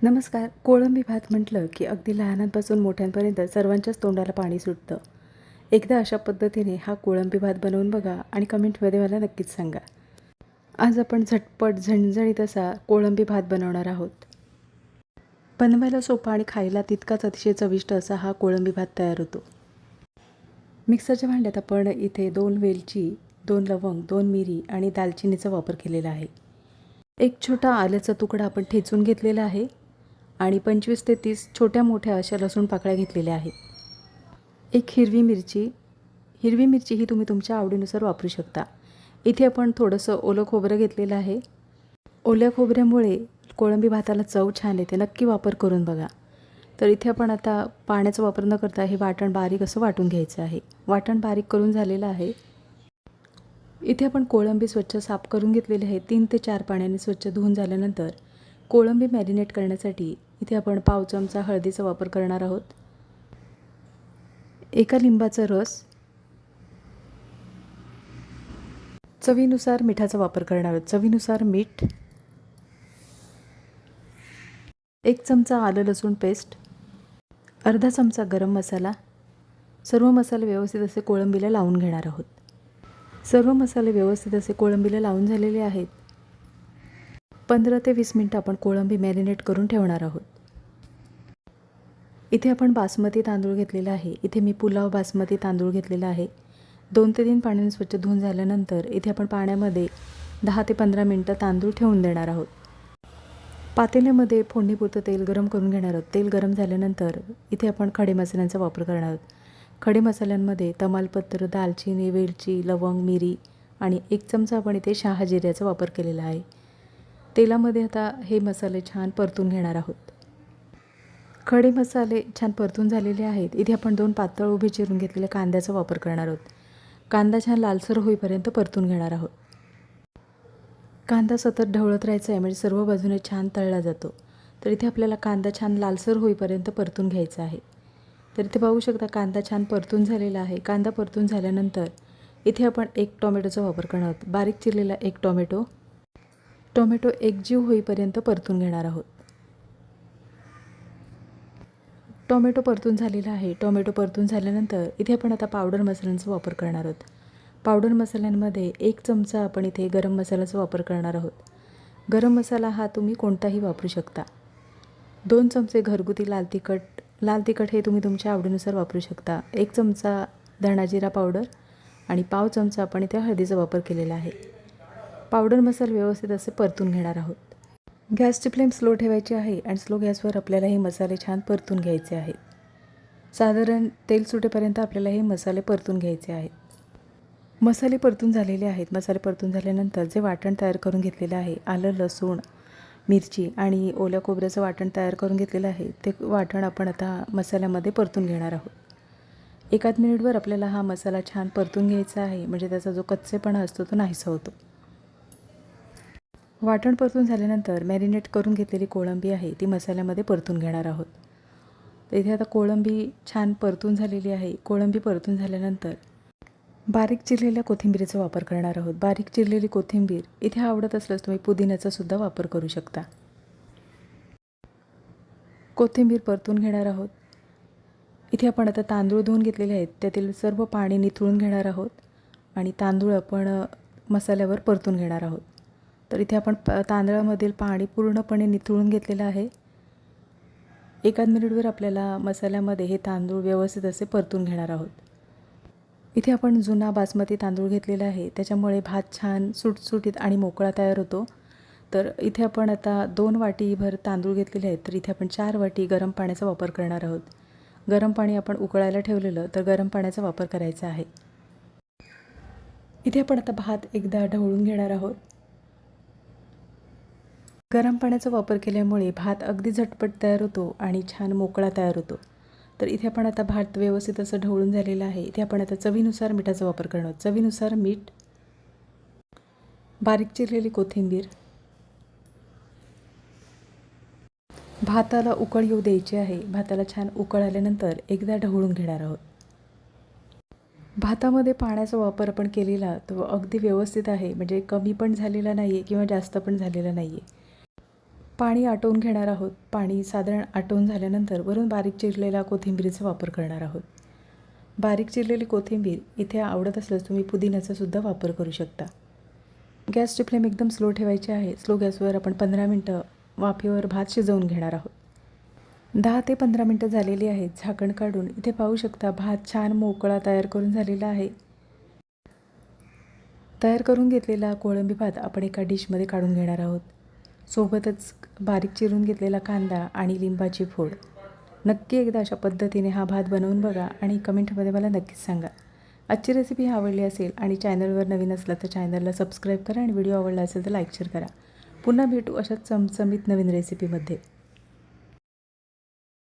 नमस्कार. कोळंबी भात म्हटलं की अगदी लहानांपासून मोठ्यांपर्यंत सर्वांच्याच तोंडाला पाणी सुटतं. एकदा अशा पद्धतीने हा कोळंबी भात बनवून बघा आणि कमेंटमध्ये मला नक्कीच सांगा. आज आपण झटपट झणझणीत असा कोळंबी भात बनवणार आहोत. बनवायला सोपा आणि खायला तितकाच अतिशय चविष्ट असा हा कोळंबी भात तयार होतो. मिक्सरच्या भांड्यात आपण इथे 2 वेलची, 2 लवंग, 2 मिरी आणि दालचिनीचा वापर केलेला आहे. एक छोटा आल्याचा तुकडा आपण ठेचून घेतलेला आहे आणि 25 ते 30 छोट्या मोठ्या अशा लसूण पाकळ्या घेतलेल्या आहेत. एक हिरवी मिरची ही तुम्ही तुमच्या आवडीनुसार वापरू शकता. इथे आपण थोडंसं ओलं खोबरं घेतलेलं आहे. ओल्या खोबऱ्यामुळे कोळंबी भाताला चव छान येते. नक्की वापर करून बघा. तर इथे आपण आता पाण्याचा वापर न करता हे वाटण बारीक असं वाटून घ्यायचं आहे. वाटण बारीक करून झालेलं आहे. इथे आपण कोळंबी स्वच्छ साफ करून घेतलेली आहे. 3 ते 4 पाण्याने स्वच्छ धुवून झाल्यानंतर कोळंबी मॅरिनेट करण्यासाठी इथे आपण पाव चमचा हळदीचा वापर करणार आहोत. एका लिंबाचा रस, चवीनुसार मिठाचा वापर करणार आहोत. चवीनुसार मीठ, 1 चमचा आलं लसूण पेस्ट, अर्धा चमचा गरम मसाला. सर्व मसाले व्यवस्थित असे कोळंबीला लावून घेणार आहोत. सर्व मसाले व्यवस्थित असे कोळंबीला लावून झालेले आहेत. 15 ते 20 मिनिटं आपण कोळंबी मॅरिनेट करून ठेवणार आहोत. इथे आपण बासमती तांदूळ घेतलेला आहे. इथे मी पुलाव बासमती तांदूळ घेतलेला आहे. 2 ते 3 पाण्याने स्वच्छ धुवून झाल्यानंतर इथे आपण पाण्यामध्ये 10 ते 15 मिनिटं तांदूळ ठेवून देणार आहोत. पातेल्यामध्ये फोडणीपुरतं तेल गरम करून घेणार आहोत. तेल गरम झाल्यानंतर इथे आपण खडे मसाल्यांचा वापर करणार आहोत. खडे मसाल्यांमध्ये तमालपत्र, दालचिनी, वेलची, लवंग, मिरी आणि 1 चमचा आपण इथे शहाजिऱ्याचा वापर केलेला आहे. तेलामध्ये आता हे मसाले छान परतून घेणार आहोत. खडे मसाले छान परतून झालेले आहेत. इथे आपण 2 पातळ उभे चिरून घेतलेल्या कांद्याचा वापर करणार आहोत. कांदा छान लालसर होईपर्यंत परतून घेणार आहोत. कांदा सतत ढवळत राहायचा आहे म्हणजे सर्व बाजूने छान तळला जातो. तर इथे आपल्याला कांदा छान लालसर होईपर्यंत परतून घ्यायचा आहे. तर इथे पाहू शकता कांदा छान परतून झालेला आहे. कांदा परतून झाल्यानंतर इथे आपण 1 टोमॅटोचा वापर करणार आहोत. बारीक चिरलेला 1 टोमॅटो एकजीव होईपर्यंत परतून घेणार आहोत. टोमॅटो परतून झालेला आहे. टोमॅटो परतून झाल्यानंतर इथे आपण आता पावडर मसाल्यांचा वापर करणार आहोत. पावडर मसाल्यांमध्ये 1 चमचा आपण इथे गरम मसाल्याचा वापर करणार आहोत. गरम मसाला हा तुम्ही कोणताही वापरू शकता. 2 चमचे घरगुती लाल तिखट हे तुम्ही तुमच्या आवडीनुसार वापरू शकता. 1 चमचा धणा जिरा पावडर आणि पाव चमचा आपण इथे हळदीचा वापर केलेला आहे. पावडर मसाला व्यवस्थित असे परतून घेणार आहोत. गॅसची फ्लेम स्लो ठेवायची आहे आणि स्लो गॅसवर आपल्याला हे मसाले छान परतून घ्यायचे आहेत. साधारण तेल सुटेपर्यंत आपल्याला हे मसाले परतून घ्यायचे आहेत. मसाले परतून झालेले आहेत. मसाले परतून झाल्यानंतर जे वाटण तयार करून घेतलेलं आहे, आलं, लसूण, मिरची आणि ओल्या खोबऱ्याचं वाटण तयार करून घेतलेलं आहे, ते वाटण आपण आता मसाल्यामध्ये परतून घेणार आहोत. 1 मिनिटवर आपल्याला हा मसाला छान परतून घ्यायचा आहे म्हणजे त्याचा जो कच्चेपणा असतो तो नाहीसा होतो. वाटण परतून झाल्यानंतर मॅरिनेट करून घेतलेली कोळंबी आहे ती मसाल्यामध्ये परतून घेणार आहोत. तर इथे आता कोळंबी छान परतून झालेली आहे. कोळंबी परतून झाल्यानंतर बारीक चिरलेल्या कोथिंबीरीचा वापर करणार आहोत. बारीक चिरलेली कोथिंबीर इथे आवडत असल्यास तुम्ही पुदिन्याचा सुद्धा वापर करू शकता. कोथिंबीर परतून घेणार आहोत. इथे आपण आता तांदूळ धुवून घेतलेले आहेत. त्यातील सर्व पाणी निथळून घेणार आहोत आणि तांदूळ आपण मसाल्यावर परतून घेणार आहोत. तर इथे आपण तांदळामधील पाणी पूर्णपणे निथळून घेतलेलं आहे. 1 मिनिटवर आपल्याला मसाल्यामध्ये हे तांदूळ व्यवस्थित असे परतून घेणार आहोत. इथे आपण जुना बासमती तांदूळ घेतलेला आहे. त्याच्यामुळे भात छान सुटसुटीत आणि मोकळा तयार होतो. तर इथे आपण आता 2 वाटीभर तांदूळ घेतलेले आहेत. तर इथे आपण 4 वाटी गरम पाण्याचा वापर करणार आहोत. गरम पाणी आपण उकळायला ठेवलेलं, तर गरम पाण्याचा वापर करायचा आहे. इथे आपण आता भात एकदा ढवळून घेणार आहोत. गरम पाण्याचा वापर केल्यामुळे भात अगदी झटपट तयार होतो आणि छान मोकळा तयार होतो. तर इथे आपण आता भात व्यवस्थित असं ढवळून झालेलं आहे. इथे आपण आता चवीनुसार मिठाचा वापर करणार आहोत. चवीनुसार मीठ, बारीक चिरलेली कोथिंबीर. भाताला उकळ येऊ द्यायची आहे. भाताला छान उकळ आल्यानंतर एकदा ढवळून घेणार आहोत. भातामध्ये पाण्याचा वापर आपण केलेला तो अगदी व्यवस्थित आहे. म्हणजे कमी पण झालेला नाही आहे किंवा जास्त पण झालेला नाही आहे. पाणी आटवून घेणार आहोत. पाणी साधारण आटवून झाल्यानंतर वरून बारीक चिरलेला कोथिंबीरीचा वापर करणार आहोत. बारीक चिरलेली कोथिंबीर इथे आवडत असल्यास तुम्ही पुदिन्याचा सुद्धा वापर करू शकता. गॅसची फ्लेम एकदम स्लो ठेवायची आहे. स्लो गॅसवर आपण 15 मिनटं वाफेवर भात शिजवून घेणार आहोत. 10 ते 15 मिनटं झालेली आहेत. झाकण काढून इथे पाहू शकता भात छान मोकळा तयार करून झालेला आहे. तयार करून घेतलेला कोळंबी भात आपण एका डिशमध्ये काढून घेणार आहोत. सोबतच बारीक चिरून घेतलेला कांदा आणि लिंबाची फोड. नक्की एकदा अशा पद्धतीने हा भात बनवून बघा आणि कमेंटमध्ये मला नक्कीच सांगा. आजची रेसिपी आवडली असेल आणि चॅनलवर नवीन असला तर चॅनलला सबस्क्राईब करा आणि व्हिडिओ आवडला असेल तर लाईक शेअर करा. पुन्हा भेटू अशाच चमचमीत नवीन रेसिपीमध्ये.